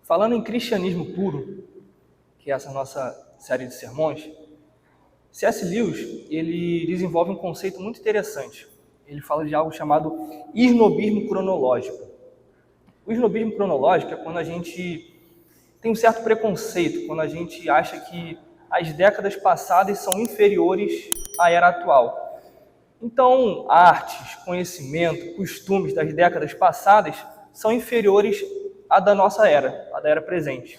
Falando em cristianismo puro, que é essa nossa série de sermões, C.S. Lewis, ele desenvolve um conceito muito interessante. Ele fala de algo chamado esnobismo cronológico. O esnobismo cronológico é quando a gente tem um certo preconceito, quando a gente acha que as décadas passadas são inferiores à era atual. Então, artes, conhecimento, costumes das décadas passadas são inferiores à da nossa era, à da era presente.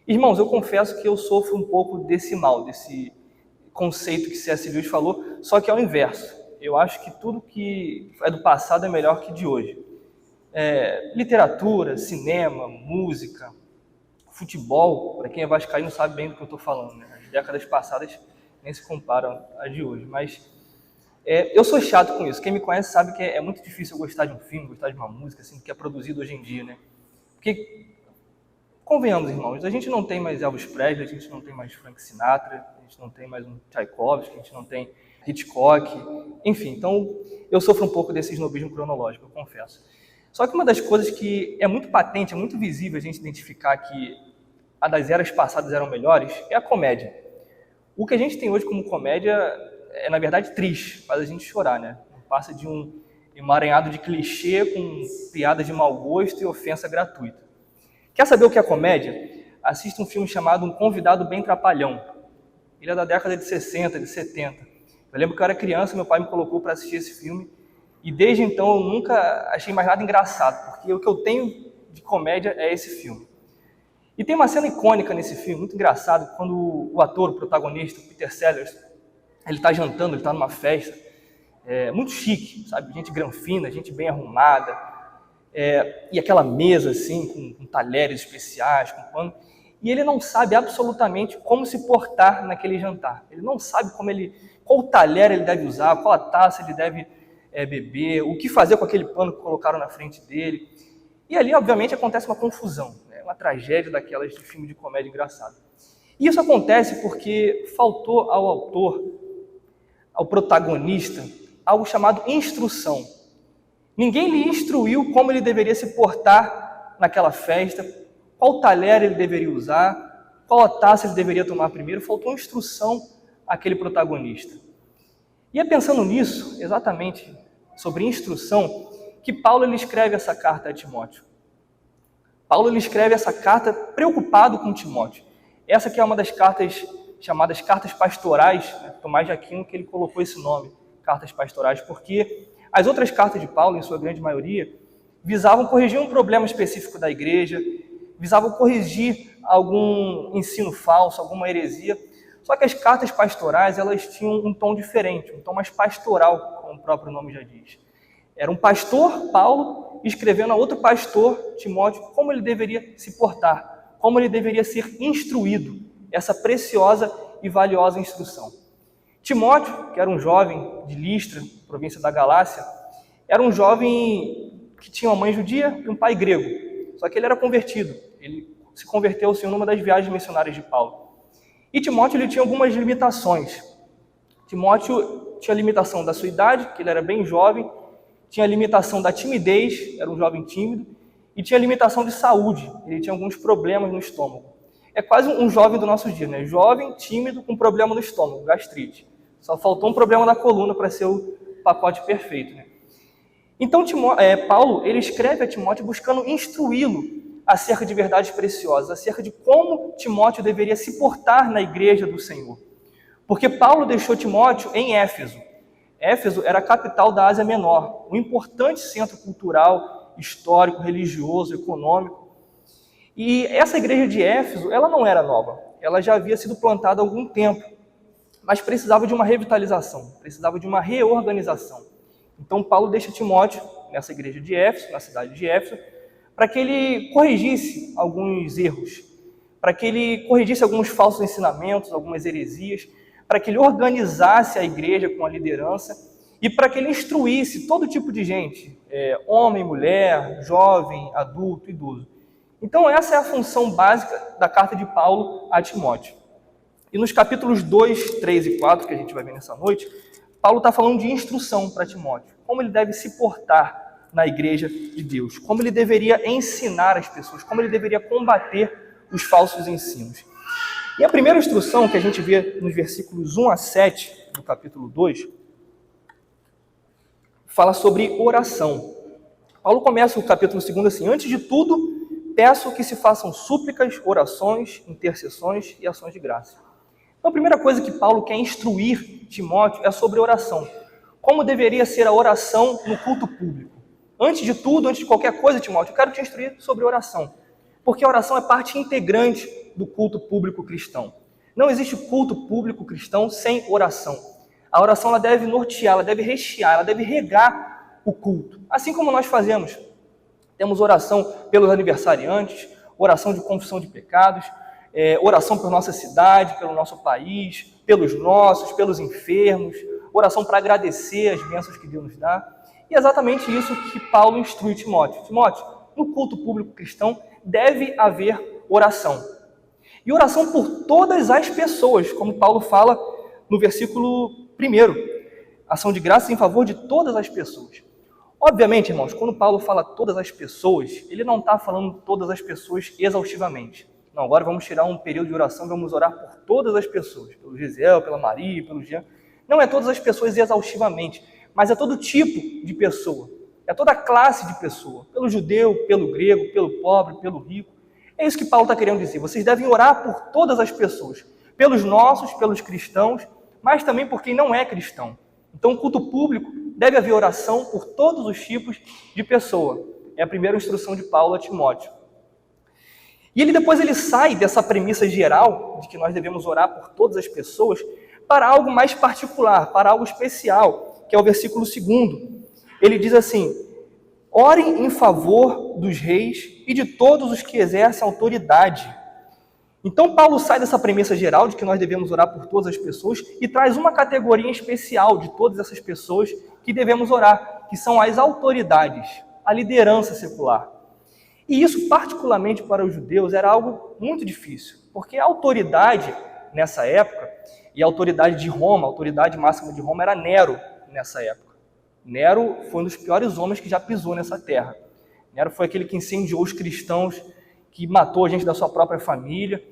Irmãos, eu confesso que eu sofro um pouco desse mal, desse conceito que C.S. Lewis falou, só que é o inverso. Eu acho que tudo que é do passado é melhor que de hoje. Literatura, cinema, música, futebol, para quem é vascaíno sabe bem do que eu estou falando, né? As décadas passadas nem se comparam à de hoje, mas eu sou chato com isso. Quem me conhece sabe que é muito difícil eu gostar de um filme, gostar de uma música, assim, que é produzido hoje em dia, né? Porque, convenhamos, irmãos, a gente não tem mais Elvis Presley, a gente não tem mais Frank Sinatra, a gente não tem mais um Tchaikovsky, a gente não tem Hitchcock, enfim. Então, eu sofro um pouco desse esnobismo cronológico, eu confesso. Só que uma das coisas que é muito patente, é muito visível a gente identificar que a das eras passadas eram melhores, é a comédia. O que a gente tem hoje como comédia é, na verdade, triste, faz a gente chorar, né? Passa de um emaranhado de clichê com piadas de mau gosto e ofensa gratuita. Quer saber o que é comédia? Assista um filme chamado Um Convidado Bem Trapalhão. Ele é da década de 60, de 70. Eu lembro que eu era criança, meu pai me colocou para assistir esse filme, e desde então eu nunca achei mais nada engraçado, porque o que eu tenho de comédia é esse filme. E tem uma cena icônica nesse filme, muito engraçado, quando o ator, o protagonista, o Peter Sellers, ele está jantando, ele está numa festa, muito chique, sabe? Gente granfina, gente bem arrumada, e aquela mesa assim, com talheres especiais, com pano, e ele não sabe absolutamente como se portar naquele jantar. Ele não sabe qual talher ele deve usar, qual a taça ele deve beber, o que fazer com aquele pano que colocaram na frente dele. E ali, obviamente, acontece uma confusão, né? Uma tragédia daquelas de filme de comédia engraçado. E isso acontece porque faltou ao autor, ao protagonista, algo chamado instrução. Ninguém lhe instruiu como ele deveria se portar naquela festa, qual talher ele deveria usar, qual a taça ele deveria tomar primeiro. Faltou instrução àquele protagonista. E é pensando nisso, exatamente, sobre instrução, que Paulo ele escreve essa carta a Timóteo. Paulo ele escreve essa carta preocupado com Timóteo. Essa que é uma das cartas chamadas cartas pastorais, né? Tomás de Aquino que ele colocou esse nome, cartas pastorais, porque as outras cartas de Paulo, em sua grande maioria, visavam corrigir um problema específico da igreja, visavam corrigir algum ensino falso, alguma heresia. Só que as cartas pastorais, elas tinham um tom diferente, um tom mais pastoral, como o próprio nome já diz. Era um pastor, Paulo, escrevendo a outro pastor, Timóteo, como ele deveria se portar, como ele deveria ser instruído, essa preciosa e valiosa instrução. Timóteo, que era um jovem de Listra, província da Galácia, era um jovem que tinha uma mãe judia e um pai grego. Só que ele era convertido. Ele se converteu ao Senhor numa das viagens missionárias de Paulo. E Timóteo ele tinha algumas limitações. Timóteo tinha a limitação da sua idade, que ele era bem jovem, tinha a limitação da timidez, era um jovem tímido, e tinha a limitação de saúde, ele tinha alguns problemas no estômago. É quase um jovem do nosso dia, né? Jovem, tímido, com problema no estômago, gastrite. Só faltou um problema na coluna para ser o pacote perfeito, né? Então, Paulo, ele escreve a Timóteo buscando instruí-lo acerca de verdades preciosas, acerca de como Timóteo deveria se portar na igreja do Senhor. Porque Paulo deixou Timóteo em Éfeso. Éfeso era a capital da Ásia Menor, um importante centro cultural, histórico, religioso, econômico. E essa igreja de Éfeso, ela não era nova, ela já havia sido plantada há algum tempo, mas precisava de uma revitalização, precisava de uma reorganização. Então Paulo deixa Timóteo nessa igreja de Éfeso, na cidade de Éfeso, para que ele corrigisse alguns erros, para que ele corrigisse alguns falsos ensinamentos, algumas heresias, para que ele organizasse a igreja com a liderança e para que ele instruísse todo tipo de gente, homem, mulher, jovem, adulto, idoso. Então essa é a função básica da carta de Paulo a Timóteo. E nos capítulos 2, 3 e 4, que a gente vai ver nessa noite, Paulo está falando de instrução para Timóteo, como ele deve se portar na igreja de Deus, como ele deveria ensinar as pessoas, como ele deveria combater os falsos ensinos. E a primeira instrução que a gente vê nos versículos 1 a 7 do capítulo 2, fala sobre oração. Paulo começa o capítulo 2 assim: antes de tudo, peço que se façam súplicas, orações, intercessões e ações de graça. Então a primeira coisa que Paulo quer instruir Timóteo é sobre oração. Como deveria ser a oração no culto público. Antes de tudo, antes de qualquer coisa, Timóteo, eu quero te instruir sobre oração. Porque a oração é parte integrante do culto público cristão. Não existe culto público cristão sem oração. A oração ela deve nortear, ela deve rechear, ela deve regar o culto. Assim como nós fazemos. Temos oração pelos aniversariantes, oração de confissão de pecados, oração por nossa cidade, pelo nosso país, pelos nossos, pelos enfermos, oração para agradecer as bênçãos que Deus nos dá. E é exatamente isso que Paulo instrui Timóteo. Timóteo, no culto público cristão deve haver oração. E oração por todas as pessoas, como Paulo fala no versículo 1. Ação de graça em favor de todas as pessoas. Obviamente, irmãos, quando Paulo fala todas as pessoas, ele não está falando todas as pessoas exaustivamente. Não, agora vamos tirar um período de oração, vamos orar por todas as pessoas. Pelo Gisele, pela Maria, pelo Jean. Não é todas as pessoas exaustivamente, mas é todo tipo de pessoa. É toda classe de pessoa. Pelo judeu, pelo grego, pelo pobre, pelo rico. É isso que Paulo está querendo dizer. Vocês devem orar por todas as pessoas. Pelos nossos, pelos cristãos, mas também por quem não é cristão. Então, o culto público deve haver oração por todos os tipos de pessoa. É a primeira instrução de Paulo a Timóteo. E depois ele sai dessa premissa geral de que nós devemos orar por todas as pessoas para algo mais particular, para algo especial, que é o versículo 2. Ele diz assim: orem em favor dos reis e de todos os que exercem autoridade. Então, Paulo sai dessa premissa geral de que nós devemos orar por todas as pessoas e traz uma categoria especial de todas essas pessoas que devemos orar, que são as autoridades, a liderança secular. E isso, particularmente para os judeus, era algo muito difícil, porque a autoridade nessa época, e a autoridade de Roma, a autoridade máxima de Roma era Nero nessa época. Nero foi um dos piores homens que já pisou nessa terra. Nero foi aquele que incendiou os cristãos, que matou a gente da sua própria família.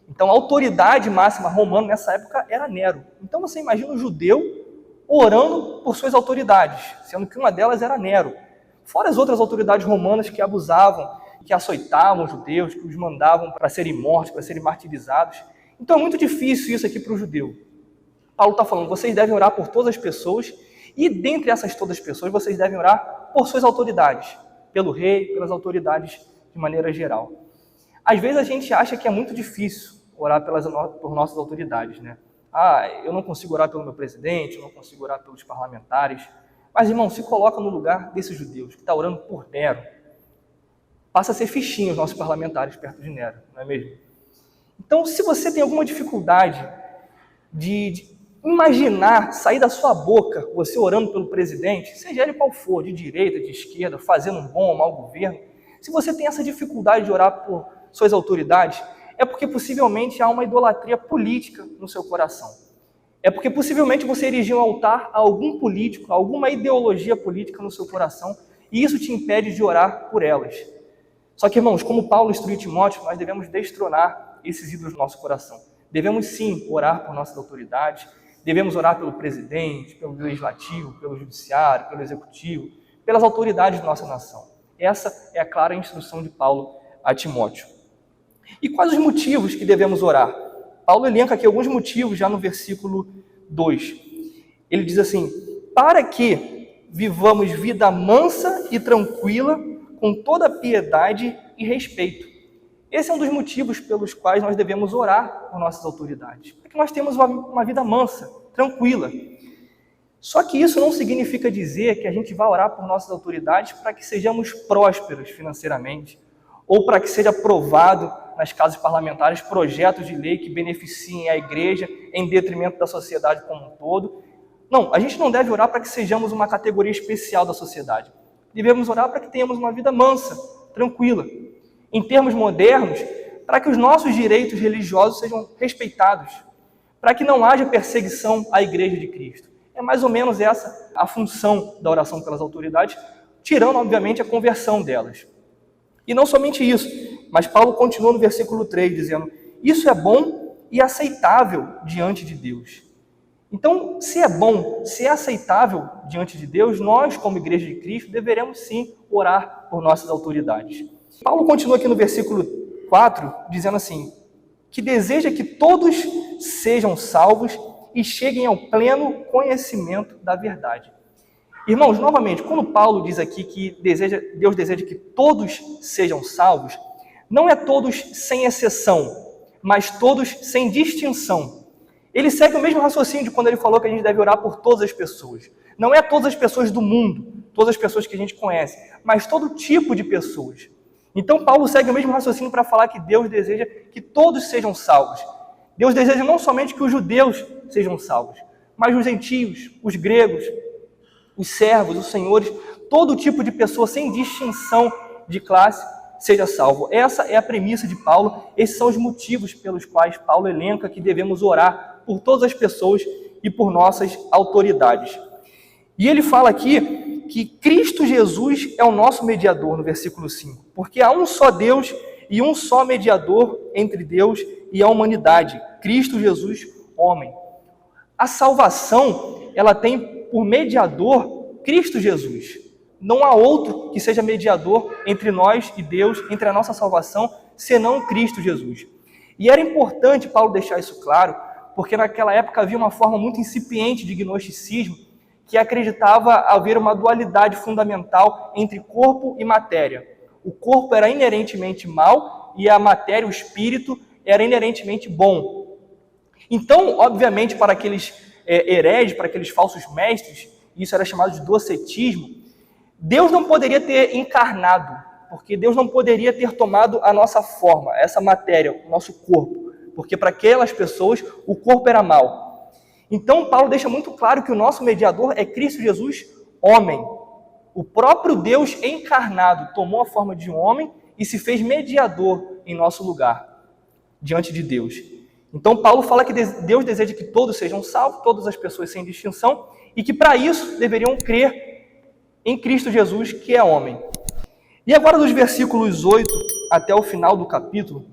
Então, a autoridade máxima romana nessa época era Nero. Então, você imagina um judeu orando por suas autoridades, sendo que uma delas era Nero. Fora as outras autoridades romanas que abusavam, que açoitavam os judeus, que os mandavam para serem mortos, para serem martirizados. Então, é muito difícil isso aqui para o judeu. Paulo está falando, vocês devem orar por todas as pessoas, e dentre essas todas as pessoas, vocês devem orar por suas autoridades, pelo rei, pelas autoridades de maneira geral. Às vezes a gente acha que é muito difícil orar por nossas autoridades, né? Eu não consigo orar pelo meu presidente, eu não consigo orar pelos parlamentares. Mas, irmão, se coloca no lugar desses judeus que está orando por Nero. Passa a ser fichinho os nossos parlamentares perto de Nero, não é mesmo? Então, se você tem alguma dificuldade de imaginar, sair da sua boca, você orando pelo presidente, seja ele qual for, de direita, de esquerda, fazendo um bom ou mau governo, se você tem essa dificuldade de orar por suas autoridades, é porque possivelmente há uma idolatria política no seu coração. É porque possivelmente você erigiu um altar a algum político, a alguma ideologia política no seu coração, e isso te impede de orar por elas. Só que, irmãos, como Paulo instruiu Timóteo, nós devemos destronar esses ídolos do nosso coração. Devemos sim orar por nossas autoridades, devemos orar pelo presidente, pelo legislativo, pelo judiciário, pelo executivo, pelas autoridades da nossa nação. Essa é a clara instrução de Paulo a Timóteo. E quais os motivos que devemos orar? Paulo elenca aqui alguns motivos já no versículo 2. Ele diz assim: para que vivamos vida mansa e tranquila, com toda piedade e respeito. Esse é um dos motivos pelos quais nós devemos orar por nossas autoridades. Para que nós tenhamos uma vida mansa, tranquila. Só que isso não significa dizer que a gente vai orar por nossas autoridades para que sejamos prósperos financeiramente, ou para que seja aprovado nas casas parlamentares projetos de lei que beneficiem a igreja em detrimento da sociedade como um todo. Não, a gente não deve orar para que sejamos uma categoria especial da sociedade. Devemos orar para que tenhamos uma vida mansa, tranquila. Em termos modernos, para que os nossos direitos religiosos sejam respeitados, para que não haja perseguição à igreja de Cristo. É mais ou menos essa a função da oração pelas autoridades, tirando, obviamente, a conversão delas. E não somente isso, mas Paulo continua no versículo 3, dizendo: isso é bom e aceitável diante de Deus. Então, se é bom, se é aceitável diante de Deus, nós, como Igreja de Cristo, deveremos sim orar por nossas autoridades. Paulo continua aqui no versículo 4, dizendo assim, que deseja que todos sejam salvos e cheguem ao pleno conhecimento da verdade. Irmãos, novamente, quando Paulo diz aqui que Deus deseja que todos sejam salvos, não é todos sem exceção, mas todos sem distinção. Ele segue o mesmo raciocínio de quando ele falou que a gente deve orar por todas as pessoas. Não é todas as pessoas do mundo, todas as pessoas que a gente conhece, mas todo tipo de pessoas. Então Paulo segue o mesmo raciocínio para falar que Deus deseja que todos sejam salvos. Deus deseja não somente que os judeus sejam salvos, mas os gentios, os gregos, os servos, os senhores, todo tipo de pessoa sem distinção de classe seja salvo. Essa é a premissa de Paulo, esses são os motivos pelos quais Paulo elenca que devemos orar por todas as pessoas e por nossas autoridades. E ele fala aqui que Cristo Jesus é o nosso mediador, no versículo 5, porque há um só Deus e um só mediador entre Deus e a humanidade, Cristo Jesus, homem. A salvação, ela tem por mediador Cristo Jesus. Não há outro que seja mediador entre nós e Deus, entre a nossa salvação, senão Cristo Jesus. E era importante Paulo deixar isso claro, porque naquela época havia uma forma muito incipiente de gnosticismo que acreditava haver uma dualidade fundamental entre corpo e matéria. O corpo era inerentemente mal e a matéria, o espírito, era inerentemente bom. Então, obviamente, para aqueles hereges, para aqueles falsos mestres, isso era chamado de docetismo, Deus não poderia ter encarnado, porque Deus não poderia ter tomado a nossa forma, essa matéria, o nosso corpo, porque para aquelas pessoas o corpo era mau. Então Paulo deixa muito claro que o nosso mediador é Cristo Jesus, homem. O próprio Deus encarnado tomou a forma de um homem e se fez mediador em nosso lugar, diante de Deus. Então Paulo fala que Deus deseja que todos sejam salvos, todas as pessoas sem distinção, e que para isso deveriam crer em Cristo Jesus, que é homem. E agora, dos versículos 8 até o final do capítulo,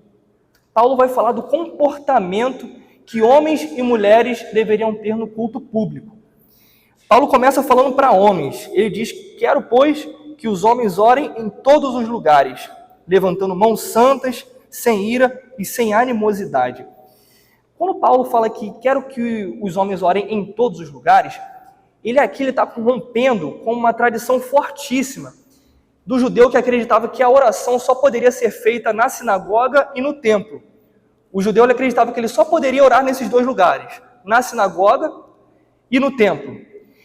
Paulo vai falar do comportamento que homens e mulheres deveriam ter no culto público. Paulo começa falando para homens. Ele diz: quero, pois, que os homens orem em todos os lugares, levantando mãos santas, sem ira e sem animosidade. Quando Paulo fala que quero que os homens orem em todos os lugares, ele está rompendo com uma tradição fortíssima do judeu que acreditava que a oração só poderia ser feita na sinagoga e no templo. O judeu acreditava que ele só poderia orar nesses dois lugares, na sinagoga e no templo.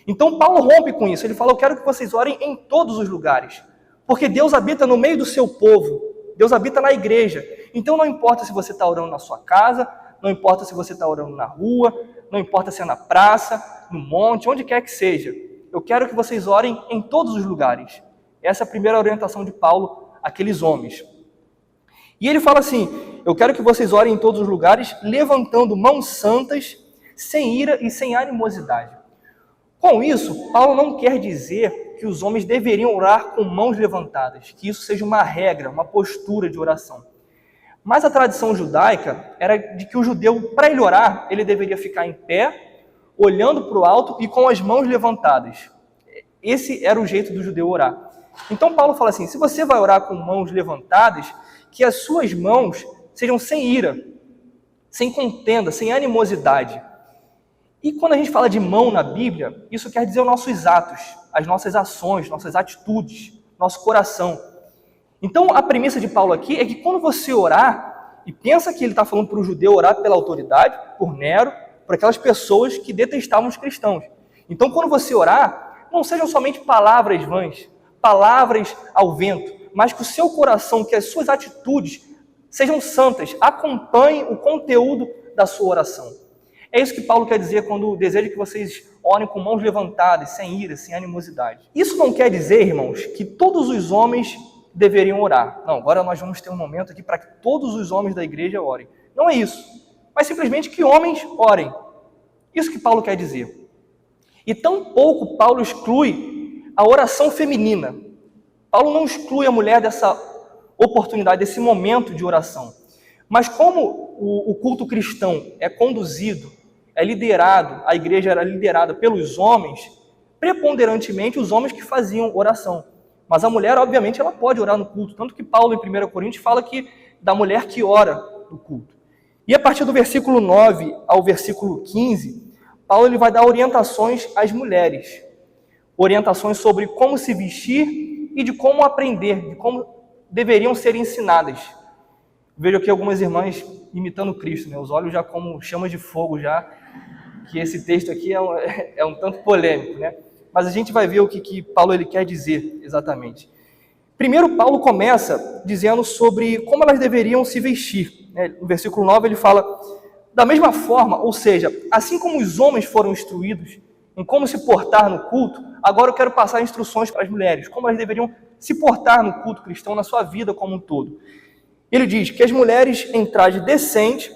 Então Paulo rompe com isso. Ele fala: eu quero que vocês orem em todos os lugares, porque Deus habita no meio do seu povo, Deus habita na igreja. Então não importa se você está orando na sua casa, não importa se você está orando na rua, não importa se é na praça, no monte, onde quer que seja. Eu quero que vocês orem em todos os lugares. Essa é a primeira orientação de Paulo àqueles homens. E ele fala assim: eu quero que vocês orem em todos os lugares, levantando mãos santas, sem ira e sem animosidade. Com isso, Paulo não quer dizer que os homens deveriam orar com mãos levantadas, que isso seja uma regra, uma postura de oração. Mas a tradição judaica era de que o judeu, para ele orar, ele deveria ficar em pé, olhando para o alto e com as mãos levantadas. Esse era o jeito do judeu orar. Então Paulo fala assim: se você vai orar com mãos levantadas, que as suas mãos sejam sem ira, sem contenda, sem animosidade. E quando a gente fala de mão na Bíblia, isso quer dizer os nossos atos, as nossas ações, nossas atitudes, nosso coração. Então a premissa de Paulo aqui é que quando você orar, e pensa que ele está falando para o judeu orar pela autoridade, por Nero, por aquelas pessoas que detestavam os cristãos. Então quando você orar, não sejam somente palavras vãs, palavras ao vento, mas que o seu coração, que as suas atitudes sejam santas, acompanhem o conteúdo da sua oração. É isso que Paulo quer dizer quando deseja que vocês orem com mãos levantadas, sem ira, sem animosidade. Isso não quer dizer, irmãos, que todos os homens deveriam orar. Não, agora nós vamos ter um momento aqui para que todos os homens da igreja orem. Não é isso, mas simplesmente que homens orem. Isso que Paulo quer dizer. E tampouco Paulo exclui a oração feminina. Paulo não exclui a mulher dessa oportunidade, desse momento de oração. Mas como o culto cristão é conduzido, é liderado, a igreja era liderada pelos homens, preponderantemente os homens que faziam oração. Mas a mulher, obviamente, ela pode orar no culto. Tanto que Paulo, em 1 Coríntios, fala que da mulher que ora no culto. E a partir do versículo 9 ao versículo 15, Paulo ele vai dar orientações às mulheres. Orientações sobre como se vestir e de como aprender, de como deveriam ser ensinadas. Vejo aqui algumas irmãs imitando Cristo, né? Os olhos já como chamas de fogo, já que esse texto aqui é um tanto polêmico, né? Mas a gente vai ver o que Paulo ele quer dizer exatamente. Primeiro, Paulo começa dizendo sobre como elas deveriam se vestir. No versículo 9 ele fala, da mesma forma, ou seja, assim como os homens foram instruídos em como se portar no culto, agora eu quero passar instruções para as mulheres, como elas deveriam se portar no culto cristão, na sua vida como um todo. Ele diz que as mulheres em traje decente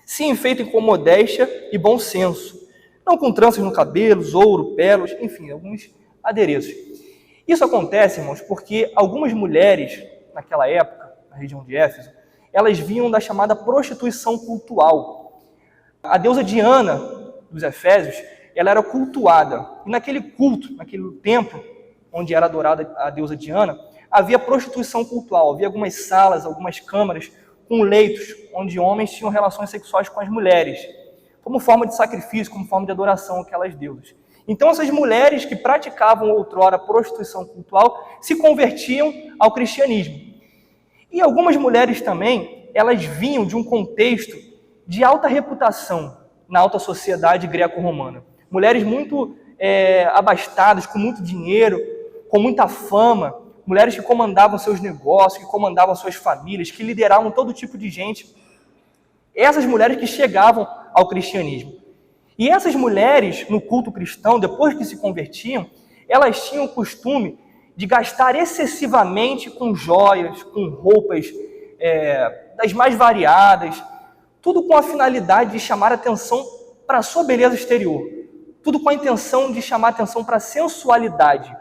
se enfeitem com modéstia e bom senso, não com tranças no cabelo, ouro, pérolas, enfim, alguns adereços. Isso acontece, irmãos, porque algumas mulheres, naquela época, na região de Éfeso, elas vinham da chamada prostituição cultual. A deusa Diana dos Efésios, ela era cultuada. E naquele culto, naquele templo onde era adorada a deusa Diana, havia prostituição cultural. Havia algumas salas, algumas câmaras com leitos, onde homens tinham relações sexuais com as mulheres, como forma de sacrifício, como forma de adoração àquelas deusas. Então essas mulheres que praticavam outrora prostituição cultural se convertiam ao cristianismo. E algumas mulheres também, elas vinham de um contexto de alta reputação na alta sociedade greco-romana. Mulheres muito abastadas, com muito dinheiro, com muita fama, mulheres que comandavam seus negócios, que comandavam suas famílias, que lideravam todo tipo de gente. Essas mulheres que chegavam ao cristianismo. E essas mulheres, no culto cristão, depois que se convertiam, elas tinham o costume de gastar excessivamente com joias, com roupas das mais variadas, tudo com a finalidade de chamar atenção para a sua beleza exterior, tudo com a intenção de chamar atenção para a sensualidade.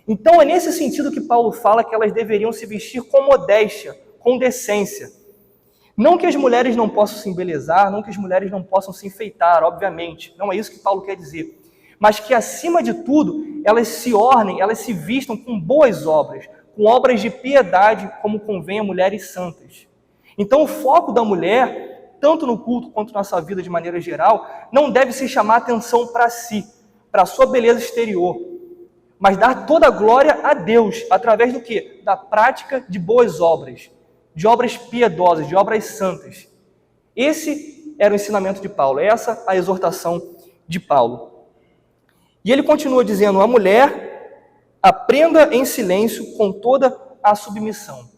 Então é nesse sentido que Paulo fala que elas deveriam se vestir com modéstia, com decência. Não que as mulheres não possam se embelezar, não que as mulheres não possam se enfeitar, obviamente. Não é isso que Paulo quer dizer. Mas que, acima de tudo, elas se ornem, elas se vistam com boas obras, com obras de piedade, como convém a mulheres santas. Então, o foco da mulher, tanto no culto quanto na sua vida de maneira geral, não deve se chamar atenção para si, para a sua beleza exterior, mas dar toda a glória a Deus, através do quê? Da prática de boas obras, de obras piedosas, de obras santas. Esse era o ensinamento de Paulo, essa a exortação de Paulo. E ele continua dizendo, a mulher aprenda em silêncio com toda a submissão.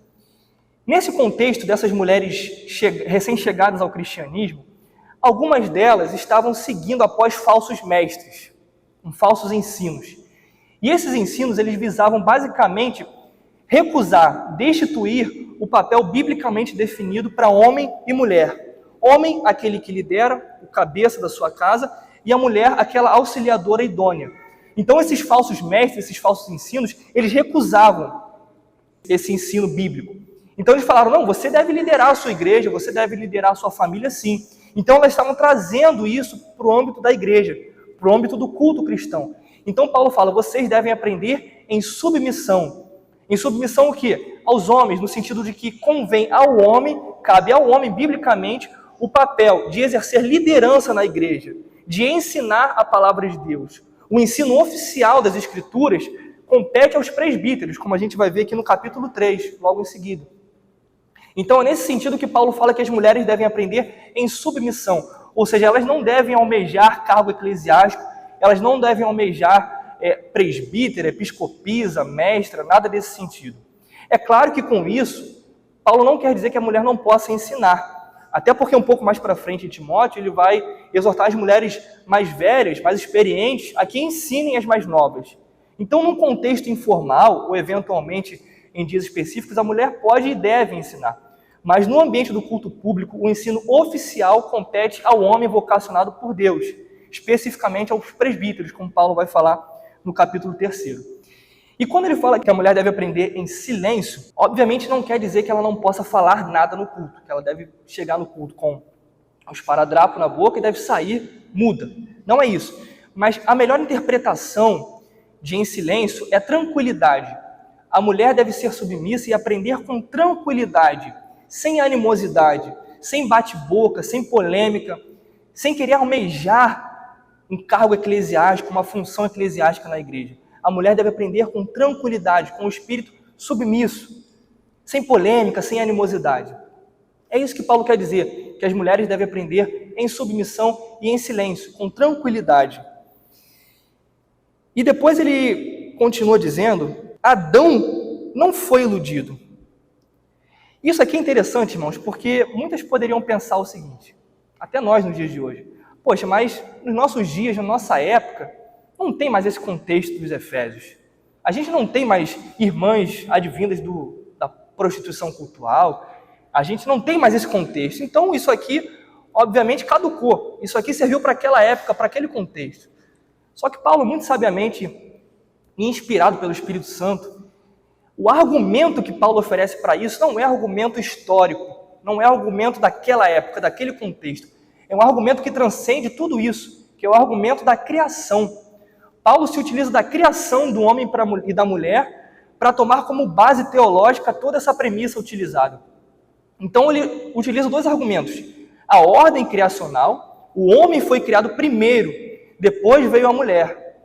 Nesse contexto dessas mulheres recém-chegadas ao cristianismo, algumas delas estavam seguindo após falsos mestres, com falsos ensinos. E esses ensinos, eles visavam basicamente recusar, destituir o papel biblicamente definido para homem e mulher. Homem, aquele que lidera, o cabeça da sua casa, e a mulher, aquela auxiliadora idônea. Então esses falsos mestres, esses falsos ensinos, eles recusavam esse ensino bíblico. Então eles falaram, não, você deve liderar a sua igreja, você deve liderar a sua família, sim. Então elas estavam trazendo isso para o âmbito da igreja, para o âmbito do culto cristão. Então Paulo fala, vocês devem aprender em submissão. Em submissão o quê? Aos homens, no sentido de que convém ao homem, cabe ao homem, biblicamente, o papel de exercer liderança na igreja, de ensinar a palavra de Deus. O ensino oficial das Escrituras compete aos presbíteros, como a gente vai ver aqui no capítulo 3, logo em seguida. Então é nesse sentido que Paulo fala que as mulheres devem aprender em submissão, ou seja, elas não devem almejar cargo eclesiástico, elas não devem almejar presbítera, episcopisa, mestra, nada desse sentido. É claro que com isso, Paulo não quer dizer que a mulher não possa ensinar, até porque um pouco mais para frente em Timóteo, ele vai exortar as mulheres mais velhas, mais experientes, a que ensinem as mais novas. Então, num contexto informal, ou eventualmente em dias específicos, a mulher pode e deve ensinar. Mas no ambiente do culto público, o ensino oficial compete ao homem vocacionado por Deus, especificamente aos presbíteros, como Paulo vai falar no capítulo 3. E quando ele fala que a mulher deve aprender em silêncio, obviamente não quer dizer que ela não possa falar nada no culto, que ela deve chegar no culto com os esparadrapo na boca e deve sair muda. Não é isso. Mas a melhor interpretação de em silêncio é tranquilidade. A mulher deve ser submissa e aprender com tranquilidade, sem animosidade, sem bate-boca, sem polêmica, sem querer almejar um cargo eclesiástico, uma função eclesiástica na igreja. A mulher deve aprender com tranquilidade, com o espírito submisso, sem polêmica, sem animosidade. É isso que Paulo quer dizer, que as mulheres devem aprender em submissão e em silêncio, com tranquilidade. E depois ele continua dizendo, Adão não foi iludido. Isso aqui é interessante, irmãos, porque muitas poderiam pensar o seguinte, até nós nos dias de hoje, poxa, mas nos nossos dias, na nossa época, não tem mais esse contexto dos Efésios. A gente não tem mais irmãs advindas da prostituição cultural, a gente não tem mais esse contexto. Então isso aqui, obviamente, caducou. Isso aqui serviu para aquela época, para aquele contexto. Só que Paulo, muito sabiamente, inspirado pelo Espírito Santo, o argumento que Paulo oferece para isso não é argumento histórico, não é argumento daquela época, daquele contexto. É um argumento que transcende tudo isso, que é o argumento da criação. Paulo se utiliza da criação do homem e da mulher para tomar como base teológica toda essa premissa utilizada. Então ele utiliza dois argumentos. A ordem criacional, o homem foi criado primeiro, depois veio a mulher.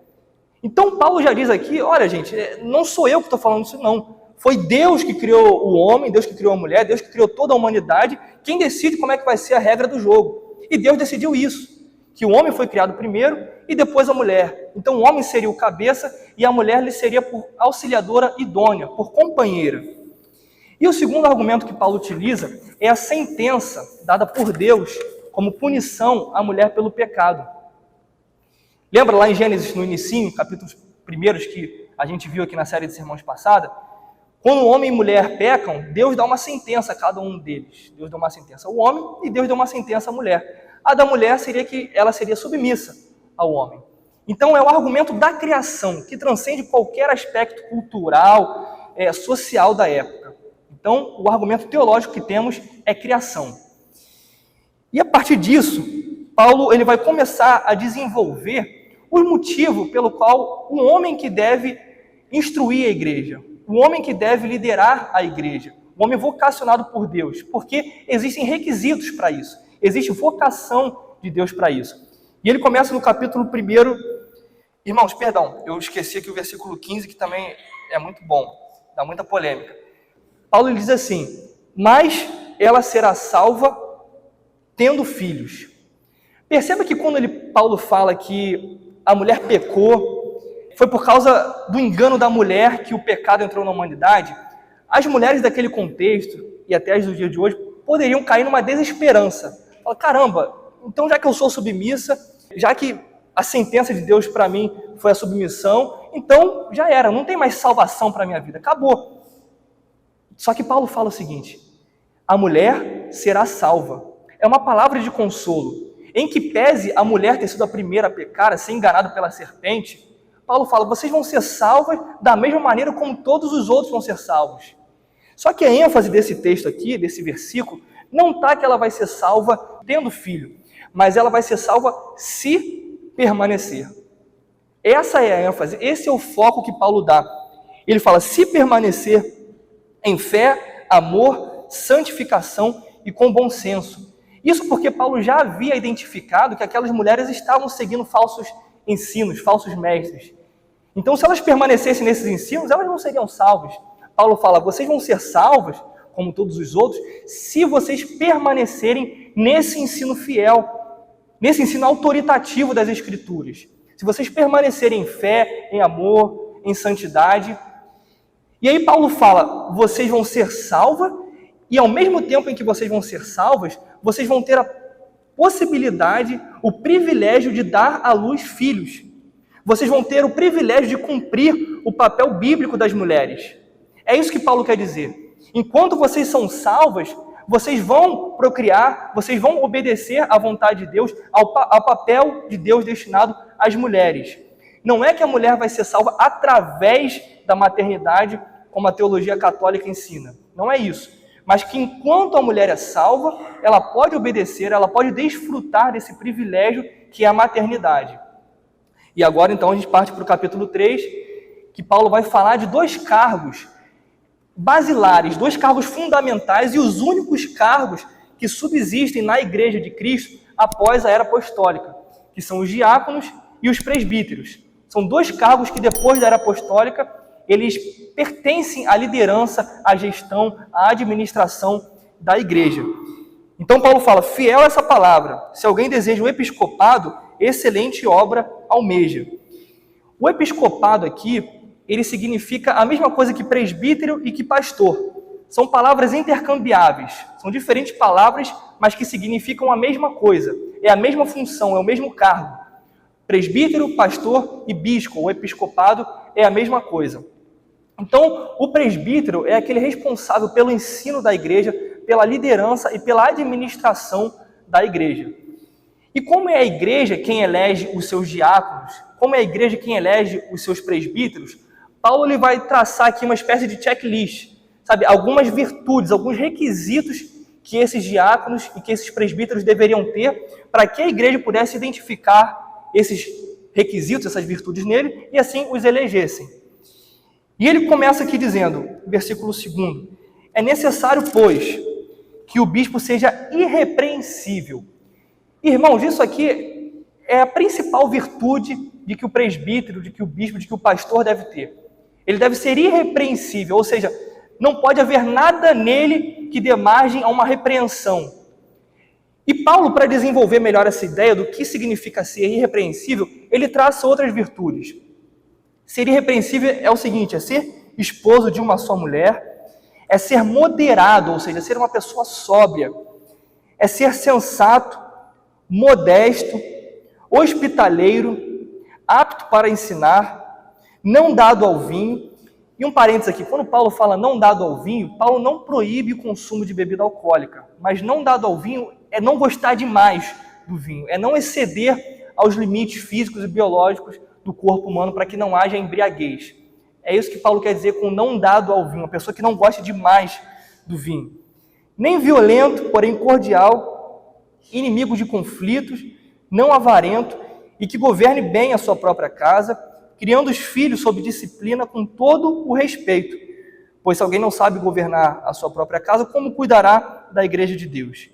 Então Paulo já diz aqui, olha gente, não sou eu que estou falando isso não. Foi Deus que criou o homem, Deus que criou a mulher, Deus que criou toda a humanidade. Quem decide como é que vai ser a regra do jogo? E Deus decidiu isso, que o homem foi criado primeiro e depois a mulher. Então o homem seria o cabeça e a mulher lhe seria por auxiliadora idônea, por companheira. E o segundo argumento que Paulo utiliza é a sentença dada por Deus como punição à mulher pelo pecado. Lembra lá em Gênesis, no inicinho, capítulos primeiros que a gente viu aqui na série de sermões passada? Quando homem e mulher pecam, Deus dá uma sentença a cada um deles. Deus deu uma sentença ao homem e Deus deu uma sentença à mulher. A da mulher seria que ela seria submissa ao homem. Então é o argumento da criação, que transcende qualquer aspecto cultural, social da época. Então o argumento teológico que temos é criação. E a partir disso, Paulo ele vai começar a desenvolver o motivo pelo qual o homem que deve instruir a igreja, o homem que deve liderar a igreja, o homem vocacionado por Deus, porque existem requisitos para isso. Existe vocação de Deus para isso. E ele começa no capítulo 1. Irmãos, perdão, eu esqueci aqui o versículo 15, que também é muito bom, dá muita polêmica. Paulo diz assim, mas ela será salva tendo filhos. Perceba que quando Paulo fala que a mulher pecou, foi por causa do engano da mulher que o pecado entrou na humanidade, as mulheres daquele contexto, e até as do dia de hoje, poderiam cair numa desesperança. Fala, caramba, então já que eu sou submissa, já que a sentença de Deus para mim foi a submissão, então já era, não tem mais salvação para a minha vida, acabou. Só que Paulo fala o seguinte, a mulher será salva. É uma palavra de consolo. Em que pese a mulher ter sido a primeira a pecar, a ser enganada pela serpente, Paulo fala, vocês vão ser salvas da mesma maneira como todos os outros vão ser salvos. Só que a ênfase desse texto aqui, desse versículo, não está que ela vai ser salva tendo filho, mas ela vai ser salva se permanecer. Essa é a ênfase, esse é o foco que Paulo dá. Ele fala, se permanecer em fé, amor, santificação e com bom senso. Isso porque Paulo já havia identificado que aquelas mulheres estavam seguindo falsos ensinos, falsos mestres. Então, se elas permanecessem nesses ensinos, elas não seriam salvas. Paulo fala, vocês vão ser salvas, como todos os outros, se vocês permanecerem nesse ensino fiel, nesse ensino autoritativo das Escrituras. Se vocês permanecerem em fé, em amor, em santidade. E aí Paulo fala, vocês vão ser salvas, e ao mesmo tempo em que vocês vão ser salvas, vocês vão ter a possibilidade, o privilégio de dar à luz filhos. Vocês vão ter o privilégio de cumprir o papel bíblico das mulheres. É isso que Paulo quer dizer. Enquanto vocês são salvas, vocês vão procriar, vocês vão obedecer à vontade de Deus, ao papel de Deus destinado às mulheres. Não é que a mulher vai ser salva através da maternidade, como a teologia católica ensina. Não é isso. Mas que enquanto a mulher é salva, ela pode obedecer, ela pode desfrutar desse privilégio que é a maternidade. E agora, então, a gente parte para o capítulo 3, que Paulo vai falar de dois cargos basilares, dois cargos fundamentais e os únicos cargos que subsistem na Igreja de Cristo após a era apostólica, que são os diáconos e os presbíteros. São dois cargos que depois da era apostólica, eles pertencem à liderança, à gestão, à administração da igreja. Então Paulo fala, fiel a essa palavra, se alguém deseja o episcopado, excelente obra almeja. O episcopado aqui, ele significa a mesma coisa que presbítero e que pastor. São palavras intercambiáveis, são diferentes palavras, mas que significam a mesma coisa. É a mesma função, é o mesmo cargo. Presbítero, pastor e bispo, ou episcopado, é a mesma coisa. Então, o presbítero é aquele responsável pelo ensino da igreja, pela liderança e pela administração da igreja. E como é a igreja quem elege os seus diáconos, como é a igreja quem elege os seus presbíteros, Paulo ele vai traçar aqui uma espécie de checklist, sabe? Algumas virtudes, alguns requisitos que esses diáconos e que esses presbíteros deveriam ter para que a igreja pudesse identificar esses requisitos, essas virtudes nele e assim os elegessem. E ele começa aqui dizendo, versículo 2, é necessário, pois, que o bispo seja irrepreensível. Irmãos, isso aqui é a principal virtude de que o presbítero, de que o bispo, de que o pastor deve ter. Ele deve ser irrepreensível, ou seja, não pode haver nada nele que dê margem a uma repreensão. E Paulo, para desenvolver melhor essa ideia do que significa ser irrepreensível, ele traça outras virtudes. Ser irrepreensível é o seguinte, é ser esposo de uma só mulher, é ser moderado, ou seja, ser uma pessoa sóbria, é ser sensato, modesto, hospitaleiro, apto para ensinar, não dado ao vinho. E um parênteses aqui, quando Paulo fala não dado ao vinho, Paulo não proíbe o consumo de bebida alcoólica, mas não dado ao vinho é não gostar demais do vinho, é não exceder aos limites físicos e biológicos do corpo humano para que não haja embriaguez. É isso que Paulo quer dizer com não dado ao vinho, uma pessoa que não gosta demais do vinho. Nem violento, porém cordial, inimigo de conflitos, não avarento e que governe bem a sua própria casa, criando os filhos sob disciplina com todo o respeito. Pois se alguém não sabe governar a sua própria casa, como cuidará da igreja de Deus?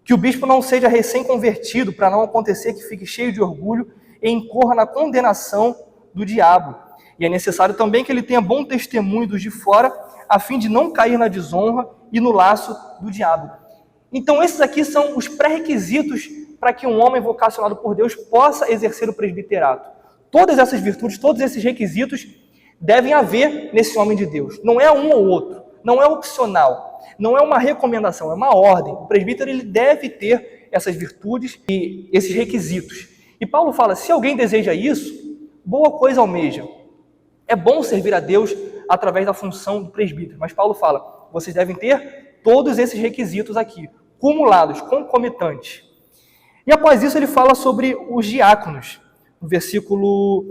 Que o bispo não seja recém-convertido, para não acontecer que fique cheio de orgulho e incorra na condenação do diabo. E é necessário também que ele tenha bom testemunho dos de fora, a fim de não cair na desonra e no laço do diabo. Então esses aqui são os pré-requisitos para que um homem vocacionado por Deus possa exercer o presbiterato. Todas essas virtudes, todos esses requisitos devem haver nesse homem de Deus. Não é um ou outro, não é opcional, não é uma recomendação, é uma ordem. O presbítero ele deve ter essas virtudes e esses requisitos. E Paulo fala, se alguém deseja isso, boa coisa almeja. É bom servir a Deus através da função do presbítero. Mas Paulo fala, vocês devem ter todos esses requisitos aqui, cumulados, concomitantes. E após isso ele fala sobre os diáconos. No versículo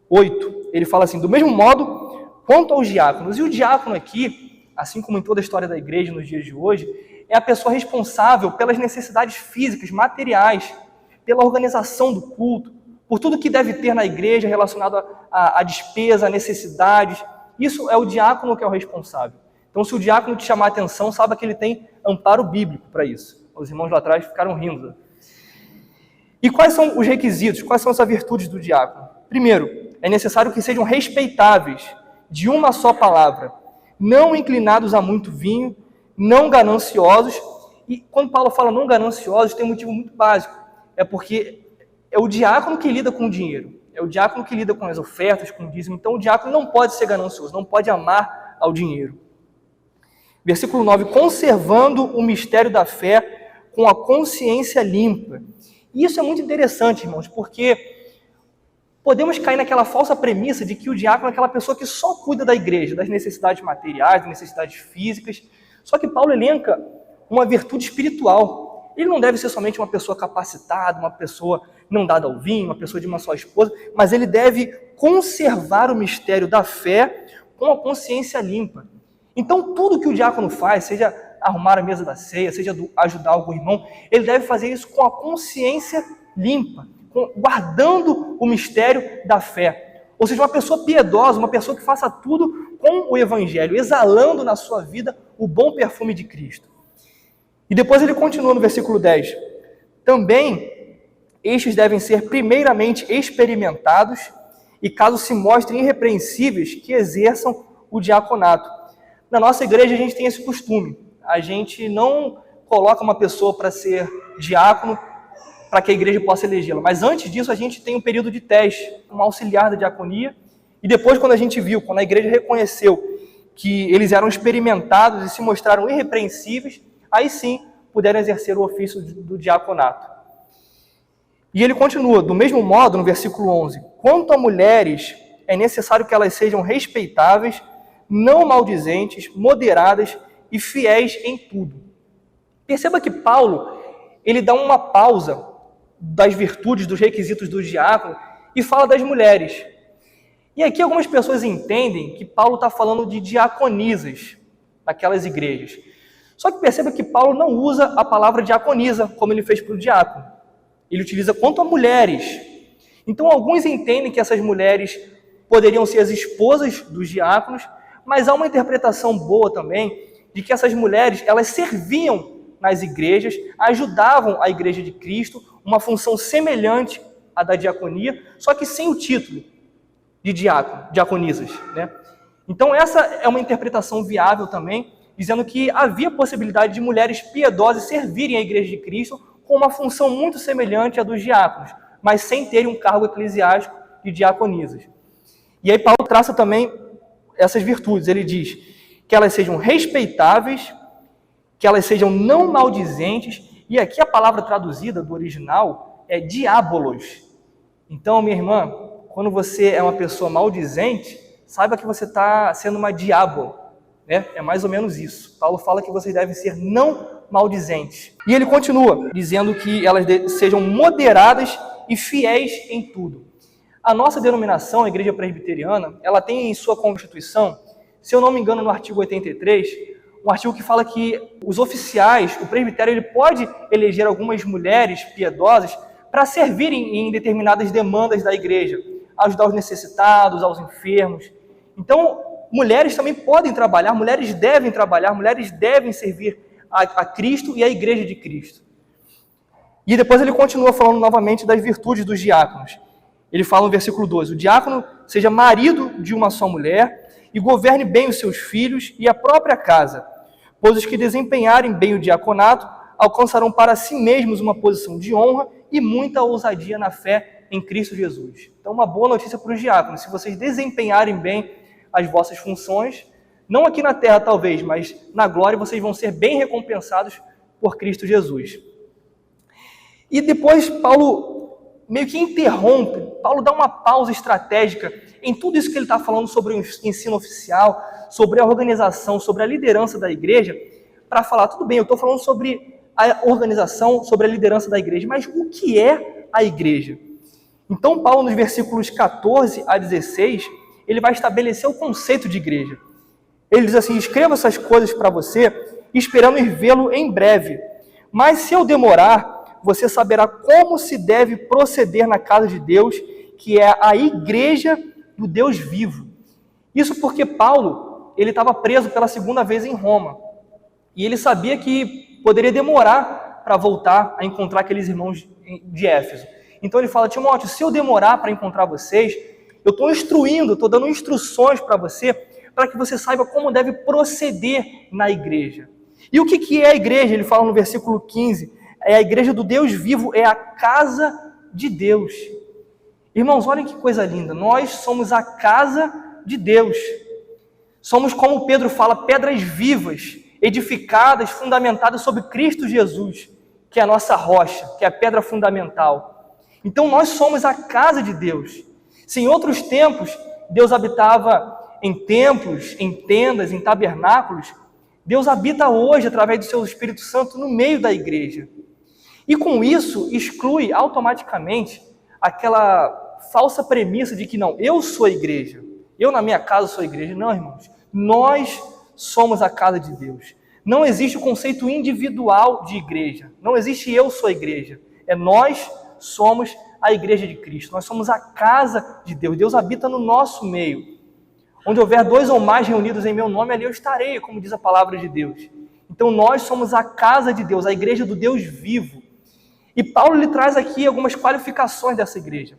8, ele fala assim, do mesmo modo, quanto aos diáconos. E o diácono aqui, assim como em toda a história da igreja nos dias de hoje, é a pessoa responsável pelas necessidades físicas, materiais, pela organização do culto, por tudo que deve ter na igreja relacionado à despesa, a necessidades. Isso é o diácono que é o responsável. Então, se o diácono te chamar a atenção, saiba que ele tem amparo bíblico para isso. Os irmãos lá atrás ficaram rindo. E quais são os requisitos? Quais são as virtudes do diácono? Primeiro, é necessário que sejam respeitáveis, de uma só palavra, não inclinados a muito vinho, não gananciosos. E quando Paulo fala não gananciosos, tem um motivo muito básico. É porque é o diácono que lida com o dinheiro, é o diácono que lida com as ofertas, com o dízimo. Então o diácono não pode ser ganancioso, não pode amar ao dinheiro. Versículo 9, conservando o mistério da fé com a consciência limpa. E isso é muito interessante, irmãos, porque podemos cair naquela falsa premissa de que o diácono é aquela pessoa que só cuida da igreja, das necessidades materiais, das necessidades físicas. Só que Paulo elenca uma virtude espiritual. ele não deve ser somente uma pessoa capacitada, uma pessoa não dada ao vinho, uma pessoa de uma só esposa, mas ele deve conservar o mistério da fé com a consciência limpa. Então, tudo que o diácono faz, seja arrumar a mesa da ceia, seja ajudar algum irmão, ele deve fazer isso com a consciência limpa, guardando o mistério da fé. Ou seja, uma pessoa piedosa, uma pessoa que faça tudo com o Evangelho, exalando na sua vida o bom perfume de Cristo. E depois ele continua no versículo 10. Também estes devem ser primeiramente experimentados e, caso se mostrem irrepreensíveis, que exerçam o diaconato. Na nossa igreja a gente tem esse costume. A gente não coloca uma pessoa para ser diácono para que a igreja possa elegê-la. Mas antes disso a gente tem um período de teste, um auxiliar da diaconia. E depois, quando a gente viu, quando a igreja reconheceu que eles eram experimentados e se mostraram irrepreensíveis, aí sim puderam exercer o ofício do diaconato. E ele continua, do mesmo modo, no versículo 11, quanto a mulheres, é necessário que elas sejam respeitáveis, não maldizentes, moderadas e fiéis em tudo. Perceba que Paulo, ele dá uma pausa das virtudes, dos requisitos do diácono e fala das mulheres. E aqui algumas pessoas entendem que Paulo está falando de diaconisas naquelas igrejas. Só que perceba que Paulo não usa a palavra diaconisa, como ele fez para o diácono. Ele utiliza quanto a mulheres. Então alguns entendem que essas mulheres poderiam ser as esposas dos diáconos, mas há uma interpretação boa também de que essas mulheres, elas serviam nas igrejas, ajudavam a igreja de Cristo, uma função semelhante à da diaconia, só que sem o título de diácono, diaconisas, né? Então essa é uma interpretação viável também, dizendo que havia possibilidade de mulheres piedosas servirem à igreja de Cristo com uma função muito semelhante à dos diáconos, mas sem terem um cargo eclesiástico de diaconisas. E aí Paulo traça também essas virtudes. Ele diz que elas sejam respeitáveis, que elas sejam não maldizentes, e aqui a palavra traduzida do original é diabolos. Então, minha irmã, quando você é uma pessoa maldizente, saiba que você está sendo uma diabo, né? É mais ou menos isso. Paulo fala que vocês devem ser não maldizentes. E ele continua dizendo que elas sejam moderadas e fiéis em tudo. A nossa denominação, a Igreja Presbiteriana, ela tem em sua Constituição, se eu não me engano, no artigo 83, um artigo que fala que os oficiais, o presbitério, ele pode eleger algumas mulheres piedosas para servirem em determinadas demandas da igreja, ajudar os necessitados, aos enfermos. Então, mulheres também podem trabalhar, mulheres devem servir a Cristo e a igreja de Cristo. E depois ele continua falando novamente das virtudes dos diáconos. Ele fala no versículo 12, o diácono seja marido de uma só mulher e governe bem os seus filhos e a própria casa, pois os que desempenharem bem o diaconato alcançarão para si mesmos uma posição de honra e muita ousadia na fé em Cristo Jesus. Então, uma boa notícia para os diáconos, se vocês desempenharem bem as vossas funções, não aqui na terra talvez, mas na glória vocês vão ser bem recompensados por Cristo Jesus. E depois Paulo meio que interrompe, Paulo dá uma pausa estratégica em tudo isso que ele está falando sobre o ensino oficial, sobre a organização, sobre a liderança da igreja, para falar, tudo bem, eu estou falando sobre a organização, sobre a liderança da igreja, mas o que é a igreja? Então Paulo, nos versículos 14 a 16, ele vai estabelecer o conceito de igreja. Ele diz assim, escreva essas coisas para você, esperando ir vê-lo em breve. Mas se eu demorar, você saberá como se deve proceder na casa de Deus, que é a igreja do Deus vivo. Isso porque Paulo, ele estava preso pela segunda vez em Roma. E ele sabia que poderia demorar para voltar a encontrar aqueles irmãos de Éfeso. Então ele fala, Timóteo, se eu demorar para encontrar vocês, eu estou instruindo, estou dando instruções para você, para que você saiba como deve proceder na igreja. E o que é a igreja? Ele fala no versículo 15, é a igreja do Deus vivo, é a casa de Deus. Irmãos, olhem que coisa linda, nós somos a casa de Deus. Somos, como Pedro fala, pedras vivas, edificadas, fundamentadas sobre Cristo Jesus, que é a nossa rocha, que é a pedra fundamental. Então nós somos a casa de Deus. Se em outros tempos Deus habitava em templos, em tendas, em tabernáculos, Deus habita hoje através do seu Espírito Santo no meio da igreja. E com isso, exclui automaticamente aquela falsa premissa de que não, eu sou a igreja, eu na minha casa sou a igreja. Não, irmãos, nós somos a casa de Deus. Não existe o conceito individual de igreja, não existe eu sou a igreja, é nós somos a igreja de Cristo, nós somos a casa de Deus, Deus habita no nosso meio. Onde houver 2 ou mais reunidos em meu nome, ali eu estarei, como diz a palavra de Deus. Então nós somos a casa de Deus, a igreja do Deus vivo. E Paulo lhe traz aqui algumas qualificações dessa igreja.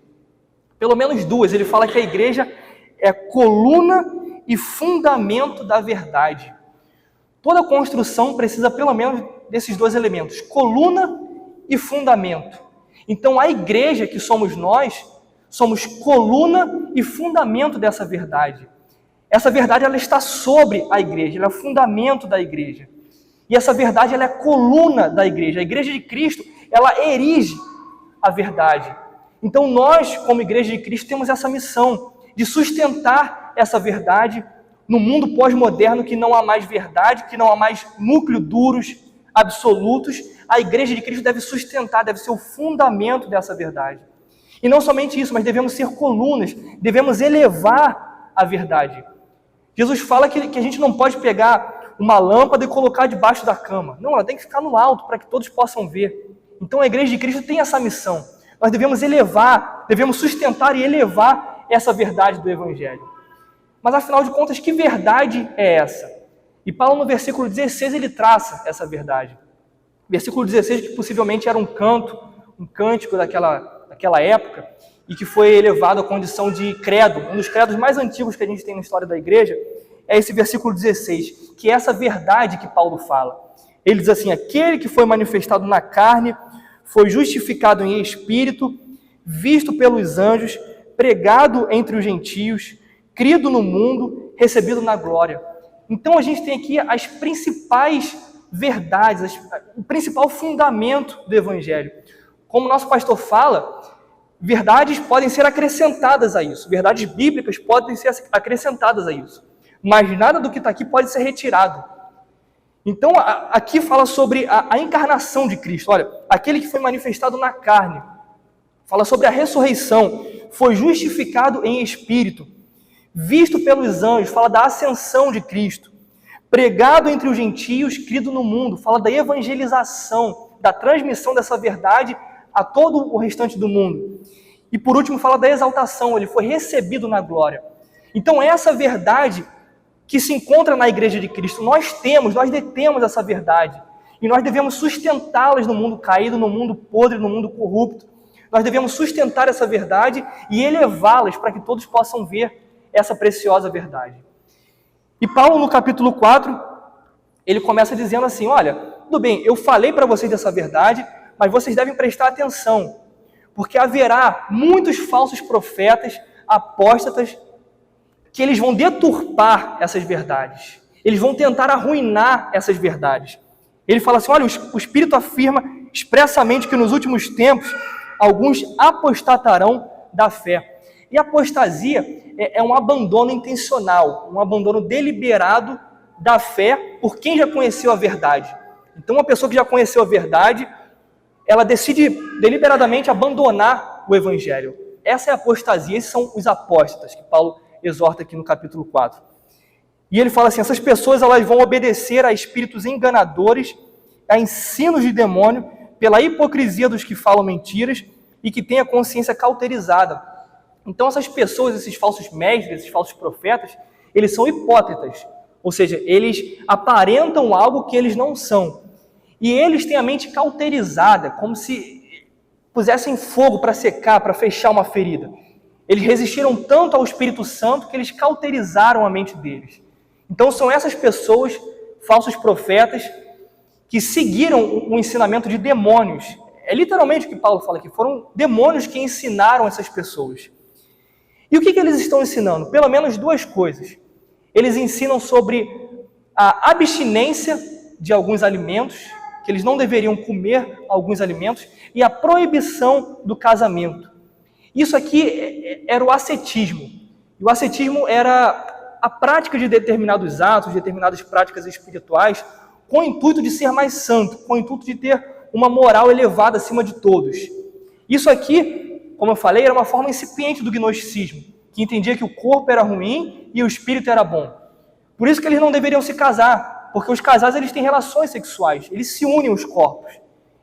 Pelo menos 2, ele fala que a igreja é coluna e fundamento da verdade. Toda construção precisa pelo menos desses 2 elementos, coluna e fundamento. Então a igreja que somos nós, somos coluna e fundamento dessa verdade. Essa verdade ela está sobre a igreja, ela é o fundamento da igreja. E essa verdade ela é a coluna da igreja. A igreja de Cristo, ela erige a verdade. Então nós, como igreja de Cristo, temos essa missão de sustentar essa verdade no mundo pós-moderno que não há mais verdade, que não há mais núcleos duros, absolutos. A igreja de Cristo deve sustentar, deve ser o fundamento dessa verdade. E não somente isso, mas devemos ser colunas, devemos elevar a verdade. Jesus fala que a gente não pode pegar uma lâmpada e colocar debaixo da cama. Não, ela tem que ficar no alto para que todos possam ver. Então a igreja de Cristo tem essa missão. Nós devemos elevar, devemos sustentar e elevar essa verdade do Evangelho. Mas afinal de contas, que verdade é essa? E Paulo no versículo 16 ele traça essa verdade. Versículo 16 que possivelmente era um cântico daquela época, e que foi elevado à condição de credo, um dos credos mais antigos que a gente tem na história da igreja, é esse versículo 16, que é essa verdade que Paulo fala. Ele diz assim: aquele que foi manifestado na carne, foi justificado em espírito, visto pelos anjos, pregado entre os gentios, crido no mundo, recebido na glória. Então a gente tem aqui as principais verdades, o principal fundamento do Evangelho. Como o nosso pastor fala, verdades podem ser acrescentadas a isso, verdades bíblicas podem ser acrescentadas a isso, mas nada do que está aqui pode ser retirado. Então, aqui fala sobre a encarnação de Cristo. Olha, aquele que foi manifestado na carne, fala sobre a ressurreição, foi justificado em espírito, visto pelos anjos, fala da ascensão de Cristo, pregado entre os gentios, crido no mundo, fala da evangelização, da transmissão dessa verdade a todo o restante do mundo. E por último fala da exaltação, ele foi recebido na glória. Então essa verdade que se encontra na igreja de Cristo, nós detemos essa verdade. E nós devemos sustentá-las no mundo caído, no mundo podre, no mundo corrupto. Nós devemos sustentar essa verdade e elevá-las para que todos possam ver essa preciosa verdade. E Paulo no capítulo 4, ele começa dizendo assim: olha, tudo bem, eu falei para vocês dessa verdade, mas vocês devem prestar atenção, porque haverá muitos falsos profetas, apóstatas, que eles vão deturpar essas verdades. Eles vão tentar arruinar essas verdades. Ele fala assim: olha, o Espírito afirma expressamente que nos últimos tempos alguns apostatarão da fé. E apostasia é um abandono intencional, um abandono deliberado da fé por quem já conheceu a verdade. Então uma pessoa que já conheceu a verdade, ela decide deliberadamente abandonar o Evangelho. Essa é a apostasia, esses são os apóstatas que Paulo exorta aqui no capítulo 4. E ele fala assim: essas pessoas elas vão obedecer a espíritos enganadores, a ensinos de demônio, pela hipocrisia dos que falam mentiras e que têm a consciência cauterizada. Então essas pessoas, esses falsos mestres, esses falsos profetas, eles são hipócritas, ou seja, eles aparentam algo que eles não são. E eles têm a mente cauterizada, como se pusessem fogo para secar, para fechar uma ferida. Eles resistiram tanto ao Espírito Santo que eles cauterizaram a mente deles. Então são essas pessoas, falsos profetas, que seguiram o ensinamento de demônios. É literalmente o que Paulo fala aqui, foram demônios que ensinaram essas pessoas. E o que eles estão ensinando? Pelo menos 2 coisas. Eles ensinam sobre a abstinência de alguns alimentos, que eles não deveriam comer alguns alimentos, e a proibição do casamento. Isso aqui era o ascetismo. E o ascetismo era a prática de determinados atos, determinadas práticas espirituais, com o intuito de ser mais santo, com o intuito de ter uma moral elevada acima de todos. Isso aqui, como eu falei, era uma forma incipiente do gnosticismo, que entendia que o corpo era ruim e o espírito era bom. Por isso que eles não deveriam se casar, porque os casais eles têm relações sexuais, eles se unem os corpos.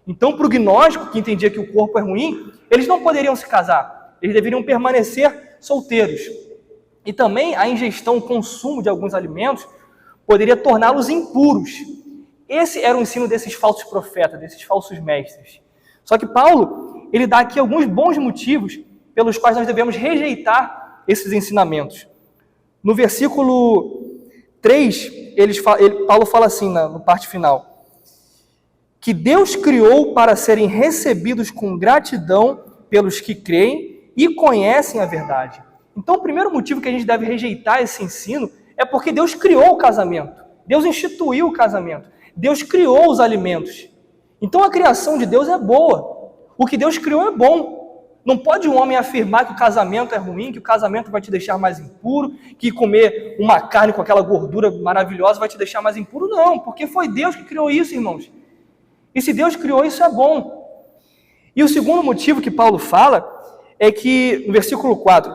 Então, para o gnóstico, que entendia que o corpo é ruim, eles não poderiam se casar, eles deveriam permanecer solteiros. E também a ingestão, o consumo de alguns alimentos poderia torná-los impuros. Esse era o ensino desses falsos profetas, desses falsos mestres. Só que Paulo, ele dá aqui alguns bons motivos pelos quais nós devemos rejeitar esses ensinamentos. No versículo 3, Paulo fala assim, na parte final, que Deus criou para serem recebidos com gratidão pelos que creem e conhecem a verdade. Então, o primeiro motivo que a gente deve rejeitar esse ensino é porque Deus criou o casamento. Deus instituiu o casamento. Deus criou os alimentos. Então, a criação de Deus é boa. O que Deus criou é bom. Não pode um homem afirmar que o casamento é ruim, que o casamento vai te deixar mais impuro, que comer uma carne com aquela gordura maravilhosa vai te deixar mais impuro. Não, porque foi Deus que criou isso, irmãos. E se Deus criou isso, é bom. E o segundo motivo que Paulo fala é que, no versículo 4,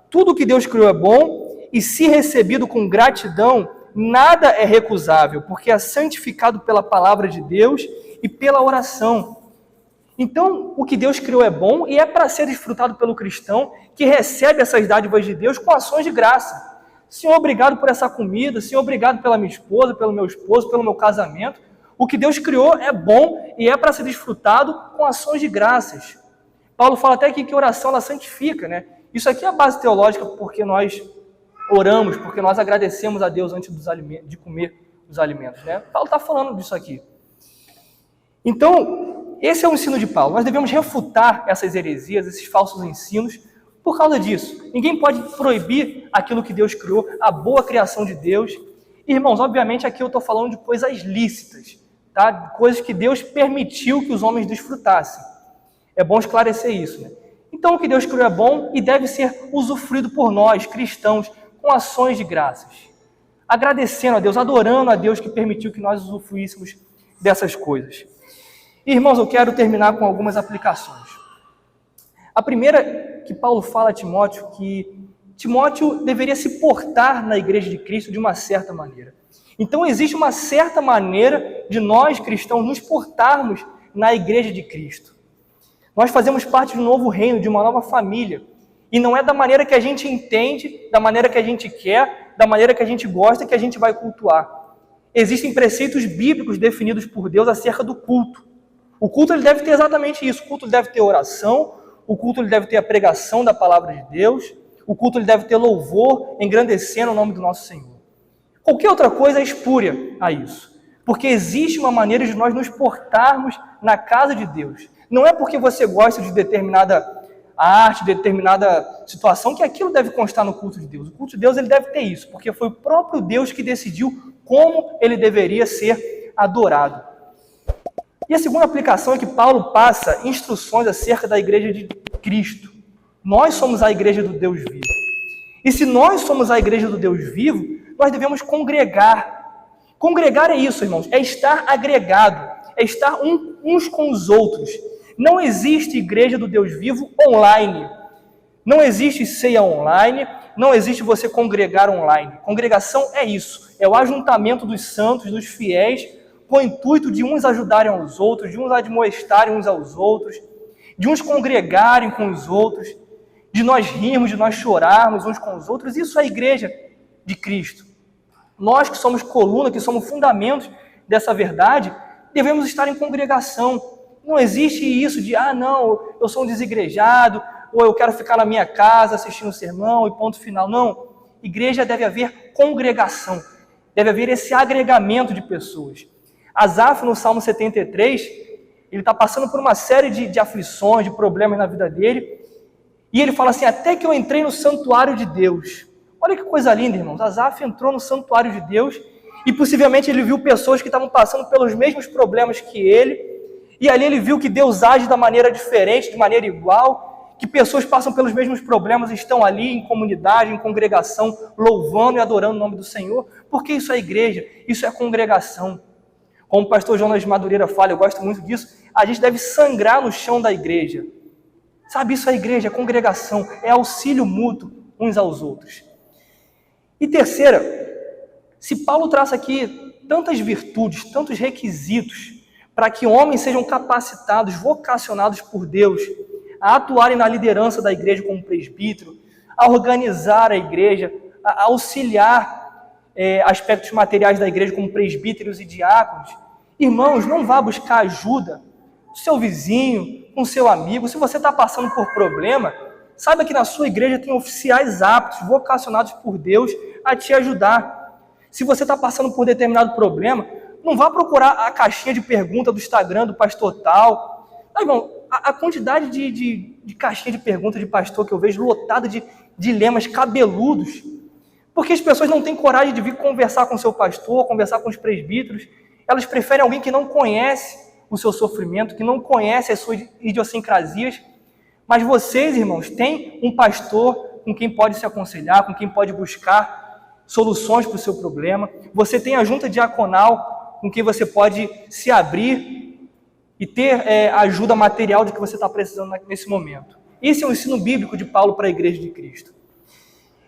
tudo que Deus criou é bom, e se recebido com gratidão, nada é recusável, porque é santificado pela palavra de Deus e pela oração. Então, o que Deus criou é bom e é para ser desfrutado pelo cristão que recebe essas dádivas de Deus com ações de graça. Senhor, obrigado por essa comida, Senhor, obrigado pela minha esposa, pelo meu esposo, pelo meu casamento. O que Deus criou é bom e é para ser desfrutado com ações de graças. Paulo fala até aqui que oração ela santifica, né? Isso aqui é a base teológica porque nós oramos, porque nós agradecemos a Deus antes de comer os alimentos, né? Paulo está falando disso aqui. Então, esse é o ensino de Paulo. Nós devemos refutar essas heresias, esses falsos ensinos, por causa disso. Ninguém pode proibir aquilo que Deus criou, a boa criação de Deus. Irmãos, obviamente aqui eu estou falando de coisas lícitas, tá? Coisas que Deus permitiu que os homens desfrutassem. É bom esclarecer isso, né? Então, o que Deus criou é bom e deve ser usufruído por nós, cristãos, com ações de graças. Agradecendo a Deus, adorando a Deus que permitiu que nós usufruíssemos dessas coisas. Irmãos, eu quero terminar com algumas aplicações. A primeira que Paulo fala a Timóteo, que Timóteo deveria se portar na igreja de Cristo de uma certa maneira. Então, existe uma certa maneira de nós, cristãos, nos portarmos na igreja de Cristo. Nós fazemos parte de um novo reino, de uma nova família. E não é da maneira que a gente entende, da maneira que a gente quer, da maneira que a gente gosta, que a gente vai cultuar. Existem preceitos bíblicos definidos por Deus acerca do culto. O culto ele deve ter exatamente isso. O culto ele deve ter oração, o culto ele deve ter a pregação da palavra de Deus, o culto ele deve ter louvor, engrandecendo o nome do nosso Senhor. Qualquer outra coisa é espúria a isso. Porque existe uma maneira de nós nos portarmos na casa de Deus. Não é porque você gosta de determinada arte, determinada situação, que aquilo deve constar no culto de Deus. O culto de Deus ele deve ter isso, porque foi o próprio Deus que decidiu como ele deveria ser adorado. E a segunda aplicação é que Paulo passa instruções acerca da igreja de Cristo. Nós somos a igreja do Deus vivo. E se nós somos a igreja do Deus vivo, nós devemos congregar. Congregar é isso, irmãos, é estar agregado, é estar uns com os outros. Não existe igreja do Deus vivo online. Não existe ceia online, não existe você congregar online. Congregação é isso, é o ajuntamento dos santos, dos fiéis, com o intuito de uns ajudarem aos outros, de uns admoestarem uns aos outros, de uns congregarem com os outros, de nós rirmos, de nós chorarmos uns com os outros. Isso é a igreja de Cristo. Nós que somos coluna, que somos fundamentos dessa verdade, devemos estar em congregação. Não existe isso de, não, eu sou um desigrejado, ou eu quero ficar na minha casa assistindo o sermão e ponto final. Não, igreja deve haver congregação, deve haver esse agregamento de pessoas. Asaf, no Salmo 73, ele está passando por uma série de aflições, de problemas na vida dele, e ele fala assim, até que eu entrei no santuário de Deus. Olha que coisa linda, irmãos. Asaf entrou no santuário de Deus e possivelmente ele viu pessoas que estavam passando pelos mesmos problemas que ele, e ali ele viu que Deus age da maneira diferente, de maneira igual, que pessoas passam pelos mesmos problemas e estão ali em comunidade, em congregação, louvando e adorando o nome do Senhor, porque isso é igreja, isso é congregação. Como o pastor Jonas Madureira fala, eu gosto muito disso, A gente deve sangrar no chão da igreja. Sabe, isso é igreja, é congregação, é auxílio mútuo uns aos outros. E terceira, se Paulo traça aqui tantas virtudes, tantos requisitos, para que homens sejam capacitados, vocacionados por Deus, a atuarem na liderança da igreja como presbítero, a organizar a igreja, a auxiliar aspectos materiais da igreja como presbíteros e diáconos. Irmãos, não vá buscar ajuda do seu vizinho, com seu amigo. Se você está passando por problema, saiba que na sua igreja tem oficiais aptos, vocacionados por Deus a te ajudar. Se você está passando por determinado problema, não vá procurar a caixinha de pergunta do Instagram do pastor tal. Ah, irmão, a quantidade de caixinha de pergunta de pastor que eu vejo lotada de dilemas cabeludos, porque as pessoas não têm coragem de vir conversar com o seu pastor, conversar com os presbíteros. Elas preferem alguém que não conhece o seu sofrimento, que não conhece as suas idiosincrasias. Mas vocês, irmãos, têm um pastor com quem pode se aconselhar, com quem pode buscar soluções para o seu problema. Você tem a junta diaconal com quem você pode se abrir e ter ajuda material de que você está precisando nesse momento. Esse é o ensino bíblico de Paulo para a Igreja de Cristo.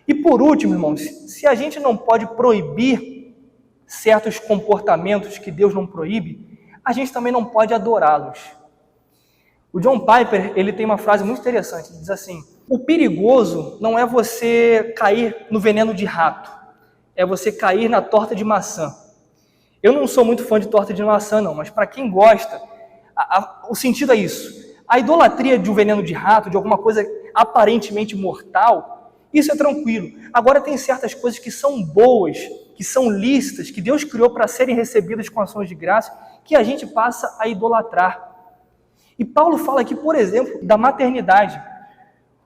E por último, irmãos, se a gente não pode proibir certos comportamentos que Deus não proíbe, a gente também não pode adorá-los. O John Piper, ele tem uma frase muito interessante, ele diz assim: o perigoso não é você cair no veneno de rato, é você cair na torta de maçã. Eu não sou muito fã de torta de maçã, não, mas para quem gosta, o sentido é isso. A idolatria de um veneno de rato, de alguma coisa aparentemente mortal, isso é tranquilo. Agora tem certas coisas que são boas, que são lícitas, que Deus criou para serem recebidas com ações de graça, que a gente passa a idolatrar. E Paulo fala aqui, por exemplo, da maternidade,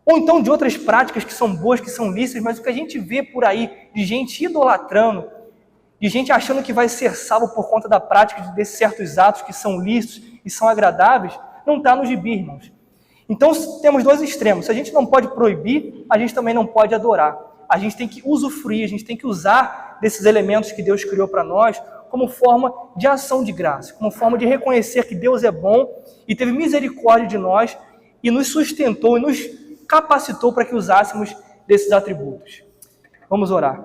ou então de outras práticas que são boas, que são lícitas, mas o que a gente vê por aí de gente idolatrando, de gente achando que vai ser salvo por conta da prática desses certos atos que são lícitos e são agradáveis, não está no gibi, irmãos. Então temos dois extremos. Se a gente não pode proibir, a gente também não pode adorar. A gente tem que usufruir, a gente tem que usar desses elementos que Deus criou para nós como forma de ação de graça, como forma de reconhecer que Deus é bom e teve misericórdia de nós e nos sustentou e nos capacitou para que usássemos desses atributos. Vamos orar.